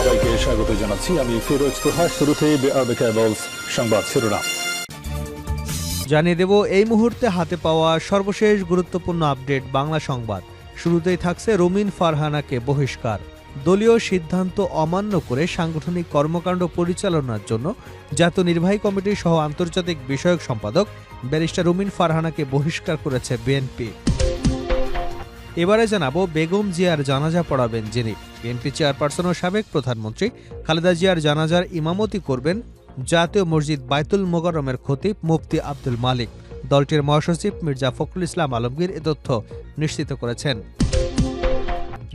সবাইকে স্বাগত জানাচ্ছি। আমি ফিরোজ তোহা। শুরুতেই সংবাদ শিরোনাম জানিয়ে দেব এই মুহূর্তে হাতে পাওয়া সর্বশেষ গুরুত্বপূর্ণ আপডেট বাংলা সংবাদ। শুরুতেই থাকছে রুমিন ফারহানাকে বহিষ্কার। দলীয় সিদ্ধান্ত অমান্য করে সাংগঠনিক কর্মকাণ্ড পরিচালনার জন্য জাতীয় নির্বাহী কমিটি সহ আন্তর্জাতিক বিষয়ক সম্পাদক ব্যারিস্টার রুমিন ফারহানাকে বহিষ্কার করেছে বিএনপি। এবারে জানাবো বেগম জিয়ার জানাজা পড়াবেন যিনি। বিএনপি চেয়ারপারসন ও সাবেক প্রধানমন্ত্রী খালেদা জিয়ার জানাজার ইমামতি করবেন জাতীয় মসজিদ বায়তুল মোকাররমের খতিব মুফতি আব্দুল মালিক। দলটির মহাসচিব মির্জা ফখরুল ইসলাম আলমগীর এ তথ্য নিশ্চিত করেছেন।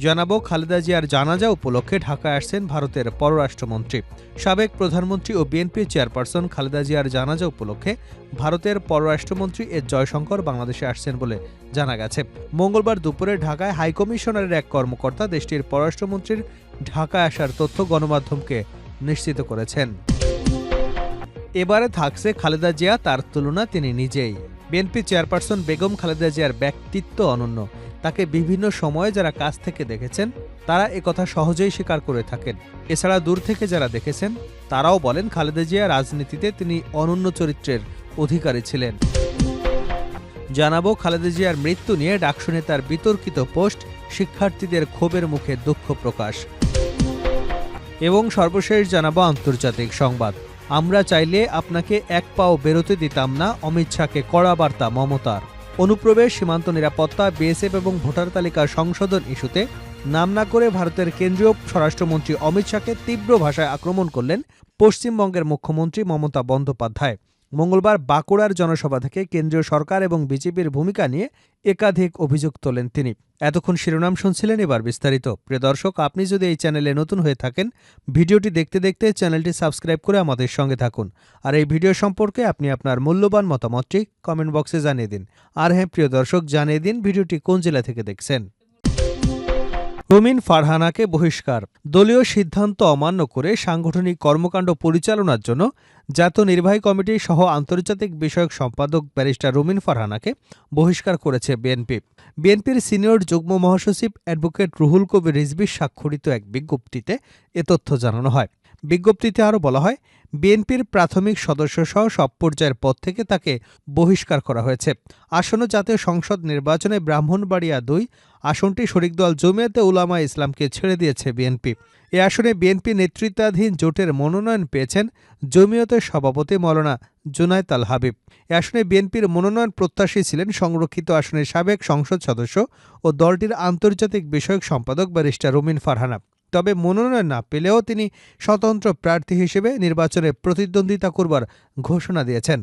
জানাবো খালেদা জিয়ার জানাজা উপলক্ষে ঢাকায় আসছেন ভারতের পররাষ্ট্রমন্ত্রী। সাবেক প্রধানমন্ত্রী ও বিএনপি চেয়ারপারসন খালেদা জিয়ার জানাজা উপলক্ষে ভারতের পররাষ্ট্রমন্ত্রী এস জয়শঙ্কর বাংলাদেশে আসছেন বলে জানা গেছে। মঙ্গলবার দুপুরে ঢাকায় হাইকমিশনারের এক কর্মকর্তা দেশটির পররাষ্ট্রমন্ত্রীর ঢাকায় আসার তথ্য গণমাধ্যমকে নিশ্চিত করেছেন। এবারে থাকছে খালেদা জিয়া, তার তুলনা তিনি নিজেই। বিএনপি চেয়ারপারসন বেগম খালেদা জিয়ার ব্যক্তিত্ব অনন্য। তাকে বিভিন্ন সময়ে যারা কাছ থেকে দেখেছেন তারা একথা সহজেই স্বীকার করে থাকেন। এছাড়া দূর থেকে যারা দেখেছেন তারাও বলেন খালেদা জিয়া রাজনীতিতে তিনি অনন্য চরিত্রের অধিকারী ছিলেন। জানাবো খালেদা জিয়ার মৃত্যু নিয়ে ডাকসু নেতার বিতর্কিত পোস্ট, শিক্ষার্থীদের ক্ষোভের মুখে দুঃখ প্রকাশ। এবং সর্বশেষ জানাবো আন্তর্জাতিক সংবাদ। আমরা চাইলে আপনাকে এক পাও বেরোতে দিতাম না, অমিত শাহকে কড়া বার্তা মমতার। অনুপ্রবেশ, সীমান্ত নিরাপত্তা, বিএসএফ এবং ভোটার তালিকা সংশোধন ইস্যুতে নাম না করে ভারতের কেন্দ্রীয় স্বরাষ্ট্রমন্ত্রী অমিত শাহকে তীব্র ভাষায় আক্রমণ করলেন পশ্চিমবঙ্গের মুখ্যমন্ত্রী মমতা বন্দ্যোপাধ্যায়। মঙ্গলবার বাঁকুড়ার জনসভা থেকে কেন্দ্রীয় সরকার এবং বিজেপির ভূমিকা নিয়ে একাধিক অভিযোগ তোলেন তিনি। এতক্ষণ শিরোনাম শুনছিলেন, এবার বিস্তারিত। প্রিয় দর্শক, আপনি যদি এই চ্যানেলে নতুন হয়ে থাকেন, ভিডিওটি দেখতে দেখতে চ্যানেলটি সাবস্ক্রাইব করে আমাদের সঙ্গে থাকুন। আর এই ভিডিও সম্পর্কে আপনি আপনার মূল্যবান মতামতটি কমেন্ট বক্সে জানিয়ে দিন। আর হ্যাঁ প্রিয় দর্শক, জানিয়ে দিন ভিডিওটি কোন জেলা থেকে দেখছেন। রুমিন ফারহানাকে বহিষ্কার। দলীয় সিদ্ধান্ত অমান্য করে সাংগঠনিক কর্মকাণ্ড পরিচালনার জন্য জাতীয় নির্বাহী কমিটি সহ আন্তর্জাতিক বিষয়ক সম্পাদক ব্যারিস্টার রুমিন ফারহানাকে বহিষ্কার করেছে বিএনপি। বিএনপির সিনিয়র যুগ্ম মহাসচিব অ্যাডভোকেট রুহুল কবির রিজভীর স্বাক্ষরিত এক বিজ্ঞপ্তিতে এ তথ্য জানানো হয়। বিজ্ঞপ্তিতে আরও বলা হয়, বিএনপির প্রাথমিক সদস্যসহ সব পর্যায়ের পদ থেকে তাকে বহিষ্কার করা হয়েছে। আসন্ন জাতীয় সংসদ নির্বাচনে ব্রাহ্মণবাড়িয়া ২ আসনটি শরিক দল জমিয়তে উলামা ইসলামকে ছেড়ে দিয়েছে বিএনপি। এ আসনে বিএনপি নেতৃত্বাধীন জোটের মনোনয়ন পেয়েছেন জমিয়তের সভাপতি মাওলানা জুনায়েদ আল হাবিব। এ আসনে বিএনপির মনোনয়ন প্রত্যাশী ছিলেন সংরক্ষিত আসনের সাবেক সংসদ সদস্য ও দলটির আন্তর্জাতিক বিষয়ক সম্পাদক ব্যারিস্টার রুমিন ফারহানা। তবে মনোনয়ন না পেলেও তিনি স্বতন্ত্র প্রার্থী হিসেবে নির্বাচনে প্রতিদ্বন্দ্বিতা করবার ঘোষণা দিয়েছেন।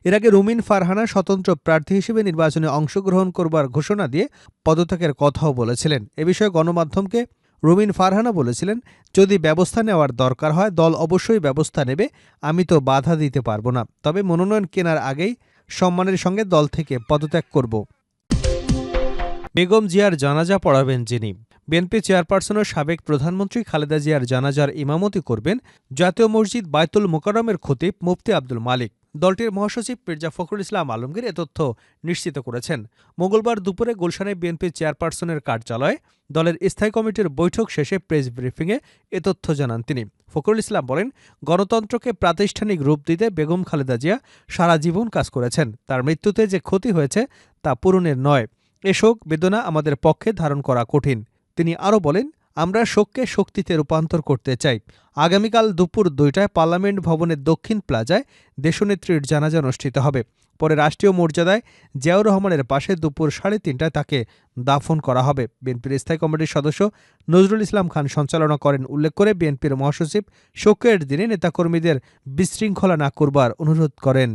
এর আগে রুমিন ফারহানা স্বতন্ত্র প্রার্থী হিসেবে নির্বাচনে অংশগ্রহণ করবার ঘোষণা দিয়ে পদত্যাগের কথাও বলেছিলেন। এ বিষয়ে গণমাধ্যমকে রুমিন ফারহানা বলেছিলেন, যদি ব্যবস্থা নেওয়ার দরকার হয় দল অবশ্যই ব্যবস্থা নেবে, আমি তো বাধা দিতে পারবো না। তবে মনোনয়ন কেনার আগেই সম্মানের সঙ্গে দল থেকে পদত্যাগ করব। বেগম জিয়ার জানাজা পড়াবেন যিনি। বিএনপি চেয়ারপারসন ও সাবেক প্রধানমন্ত্রী খালেদা জিয়ার জানাজার ইমামতি করবেন জাতীয় মসজিদ বায়তুল মোকাররমের খতিব মুফতি আব্দুল মালিক। দলটির মহাসচিব মির্জা ফখরুল ইসলাম আলমগীর এ তথ্য নিশ্চিত করেছেন। মঙ্গলবার দুপুরে গুলশানে বিএনপি চেয়ারপারসনের কার্যালয়ে দলের স্থায়ী কমিটির বৈঠক শেষে প্রেস ব্রিফিংয়ে এ তথ্য জানান তিনি। ফখরুল ইসলাম বলেন, গণতন্ত্রকে প্রাতিষ্ঠানিক রূপ দিতে বেগম খালেদা জিয়া সারা জীবন কাজ করেছেন। তার মৃত্যুতে যে ক্ষতি হয়েছে তা পূরণের নয়। এ শোক বেদনা আমাদের পক্ষে ধারণ করা কঠিন। তিনি আরও বলেন, আমরা শোককে শক্তিতে রূপান্তর করতে চাই। আগামীকাল দুপুর ২টায় পার্লামেন্ট ভবনের দক্ষিণ প্লাজায় দেশনেত্রীর জানাজা অনুষ্ঠিত হবে। পরে রাষ্ট্রীয় মর্যাদায় জিয়াউর রহমানের পাশে দুপুর ৩:৩০টায় তাকে দাফন করা হবে। বিএনপির স্থায়ী কমিটির সদস্য নজরুল ইসলাম খান সঞ্চালনা করেন। উল্লেখ করে বিএনপির মহাসচিব শোকের দিনে নেতাকর্মীদের বিশৃঙ্খলা না করবার অনুরোধ করেন।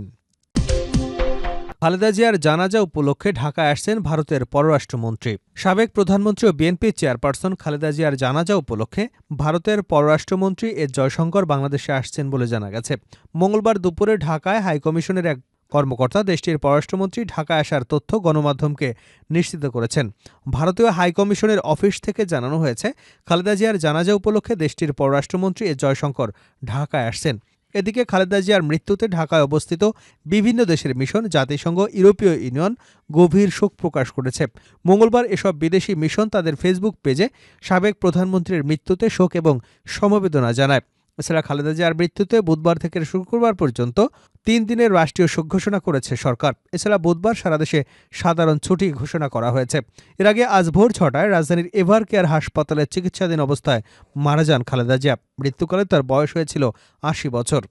খালেদা জিয়ার জানাজা উপলক্ষে ঢাকায় আসছেন ভারতের পররাষ্ট্রমন্ত্রী। সাবেক প্রধানমন্ত্রী ও বিএনপি চেয়ারপারসন খালেদা জিয়ার জানাজা উপলক্ষে ভারতের পররাষ্ট্রমন্ত্রী এস জয়শঙ্কর বাংলাদেশে আসছেন বলে জানা গেছে। মঙ্গলবার দুপুরে ঢাকায় হাইকমিশনের এক কর্মকর্তা দেশটির পররাষ্ট্রমন্ত্রী ঢাকায় আসার তথ্য গণমাধ্যমকে নিশ্চিত করেছেন। ভারতীয় হাইকমিশনের অফিস থেকে জানানো হয়েছে, খালেদা জিয়ার জানাজা উপলক্ষে দেশটির পররাষ্ট্রমন্ত্রী এস জয়শঙ্কর ঢাকায় আসছেন। এদিকে খালেদা জিয়ার মৃত্যুতে ঢাকায় অবস্থিত বিভিন্ন দেশের মিশন, জাতিসংঘ, ইউরোপীয় ইউনিয়ন গভীর শোক প্রকাশ করেছে। মঙ্গলবার এসব বিদেশি মিশন তাদের ফেসবুক পেজে সাবেক প্রধানমন্ত্রীর মৃত্যুতে শোক এবং সমবেদনা জানায়। এছাড়া খালেদা জিয়ার মৃত্যুতে বুধবার থেকে শুক্রবার পর্যন্ত 3 দিনের রাষ্ট্রীয় শোক ঘোষণা করেছে সরকার। এছাড়া বুধবার সারা দেশে সাধারণ ছুটি ঘোষণা করা হয়েছে। এর আগে আজ ভোর 6টায় রাজধানীর এভার কেয়ার হাসপাতালে চিকিৎসাধীন অবস্থায় মারা যান খালেদা জিয়া। মৃত্যুকালে তার বয়স হয়েছিল 80 বছর।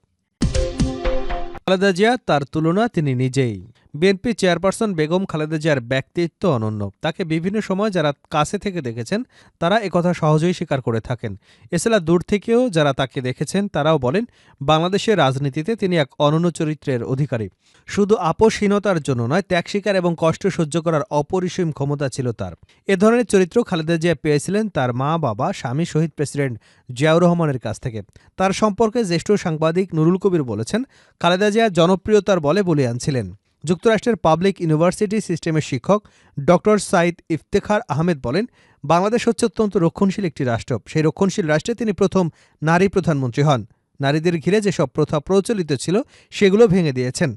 খালেদা জিয়া, তার তুলনা তিনি নিজেই। বিএনপি চেয়ারপারসন বেগম খালেদা জিয়ার ব্যক্তিত্ব অনন্য। তাকে বিভিন্ন সময় যারা কাছে থেকে দেখেছেন তারা একথা সহজেই স্বীকার করে থাকেন। এছাড়া দূর থেকেও যারা তাকে দেখেছেন তারাও বলেন বাংলাদেশের রাজনীতিতে তিনি এক অনন্য চরিত্রের অধিকারী। শুধু আপোষহীনতার জন্য নয়, ত্যাগ স্বীকার এবং কষ্ট সহ্য করার অপরিসীম ক্ষমতা ছিল তার। এ ধরনের চরিত্র খালেদা জিয়া পেয়েছিলেন তার মা, বাবা, স্বামী শহীদ প্রেসিডেন্ট জিয়াউর রহমানের কাছ থেকে। তার সম্পর্কে জ্যেষ্ঠ সাংবাদিক নুরুল কবির বলেছেন, খালেদা জিয়া জনপ্রিয়তার বলে বলীয়ান ছিলেন। যুক্তরাষ্ট্রের পাবলিক ইউনিভার্সিটি সিস্টেমের শিক্ষক ডক্টর সাইদ ইফতেখার আহমেদ বলেন, বাংলাদেশ হচ্ছে অত্যন্ত রক্ষণশীল একটি রাষ্ট্র। সেই রক্ষণশীল রাষ্ট্রে তিনি প্রথম নারী প্রধানমন্ত্রী হন। নারীদের ঘিরে যেসব প্রথা প্রচলিত ছিল সেগুলো ভেঙে দিয়েছেন।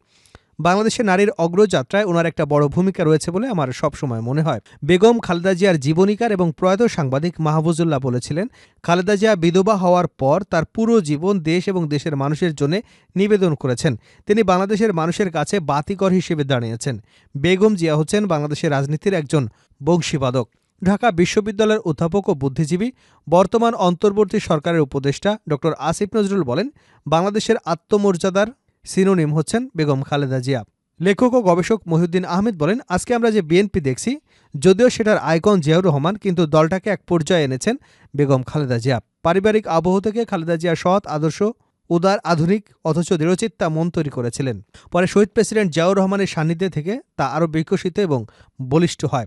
বাংলাদেশে নারীর অগ্রযাত্রায় ওনার একটা বড় ভূমিকা রয়েছে বলে আমার সবসময় মনে হয়। বেগম খালেদা জিয়ার জীবনীকার এবং প্রয়াত সাংবাদিক মাহফুজুল্লাহ বলেছিলেন, খালেদা জিয়া বিধবা হওয়ার পর তার পুরো জীবন দেশ এবং দেশের মানুষের জন্য নিবেদন করেছেন। তিনি বাংলাদেশের মানুষের কাছে বাতিঘর হিসেবে দাঁড়িয়েছেন। বেগম জিয়া হচ্ছেন বাংলাদেশের রাজনীতির একজন বংশীবাদক। ঢাকা বিশ্ববিদ্যালয়ের অধ্যাপক ও বুদ্ধিজীবী, বর্তমান অন্তর্বর্তী সরকারের উপদেষ্টা ডক্টর আসিফ নজরুল বলেন, বাংলাদেশের আত্মমর্যাদার সিনোনিম হচ্ছেন বেগম খালেদা জিয়া। লেখক ও গবেষক মহিউদ্দিন আহমেদ বলেন, আজকে আমরা যে বিএনপি দেখছি, যদিও সেটার আইকন জিয়াউর রহমান, কিন্তু দলটাকে এক পর্যায়ে এনেছেন বেগম খালেদা জিয়া। পারিবারিক আবহ থেকে খালেদা জিয়া সৎ, আদর্শ, উদার, আধুনিক অথচ দৃঢ়চিত্তা মন তৈরি করেছিলেন। পরে শহীদ প্রেসিডেন্ট জিয়াউর রহমানের সান্নিধ্যে থেকে তা আরও বিকশিত এবং বলিষ্ঠ হয়।